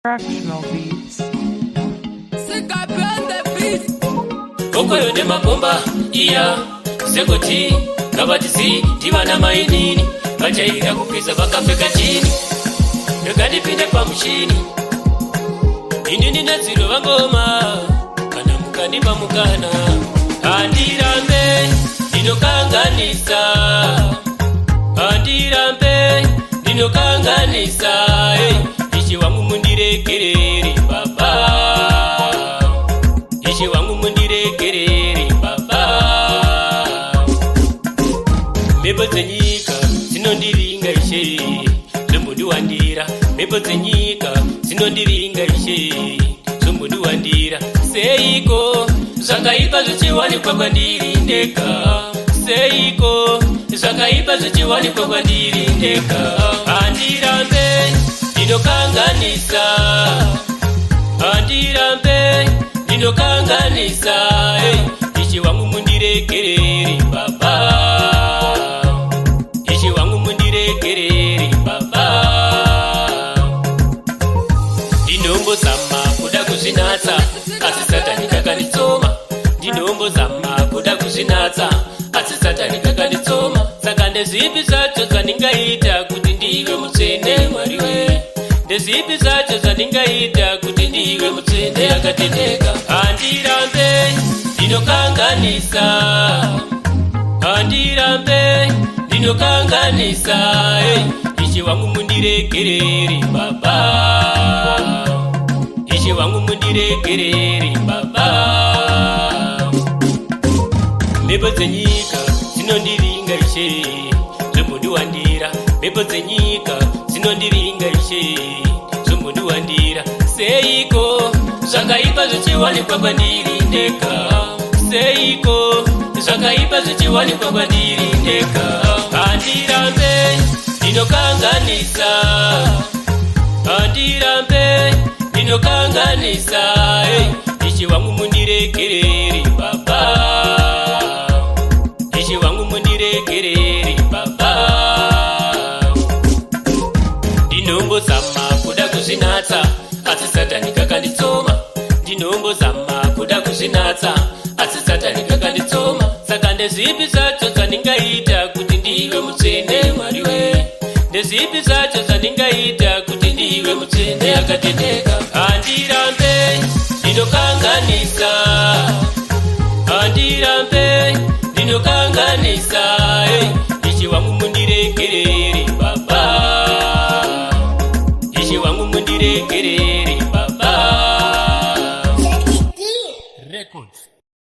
Fractional beats. Koko yone mapomba iya Zegoti Kabatisi Tivana mainini Vachaira kupisa vakapfeka chini Ndogadi pinde pamushini Indini naziro vangoma Kana mukani pamukana Andirambe Ndinokanganisa Andirambe Ndinokanganisa Ishi wangu mundirekerere baba Ishi wangu mundirekerere baba Mebo zenyika zinondiringa ishe Zombudu wandira Mebo zenyika zinondiringa ishe Zombudu wandira Seiko Zakaipa zuchiwani kwa kwandiri ndeka Seiko Zakaipa zuchiwani kwa kwandiri ndeka Andirambe Ndinokanganisa Andirambe Ndinokanganisa Ishi wangu mundirekerere baba Ishi wangu mundirekerere baba Ndinombo zama kuda kuzinatsa Asi satani kakanditsoma Ndinombo zama kuda kuzinatsa Asi satani kakanditsoma Saka ndezipi zacho zandingaita kuti ndiwe mutsende mwariwe Ndezipi zacho zandingaita kuti ndiwe mutsende akatendeka Andirambe Ndinokanganisa Andirambe Ndinokanganisa Ishi wangu mundirekerere baba Ishi wangu mundirekerere baba Mebo zenyika zinondiringa ishe Zombudu wandira Mebo zenyika zinondiringa ishe Zombudu wandira Seiko Zakaipa zuchiwani kwa kwandiri ndeka Seiko Zakaipa zuchiwani kwa kwandiri ndeka Andirambe Ndinokanganisa Andirambe Ndinokanganisa Ishi wangu mundirekerere baba Ishi wangu mundirekerere baba Ndinombo zama kuda kuzinatsa Asi satani kakanditsoma Ndinombo zama kuda kuzinatsa Asi satani kakanditsoma Saka ndezipi zacho zandingaita kuti ndiwe mutsende mwariwe Ndezipi zacho zandingaita kuti ndiwe mutsende akatendeka Andirambe Ndinokanganisa Andirambe Ndinokanganisa Ishi wangu mundirekerere baba Ishi wangu mundirekerere baba Records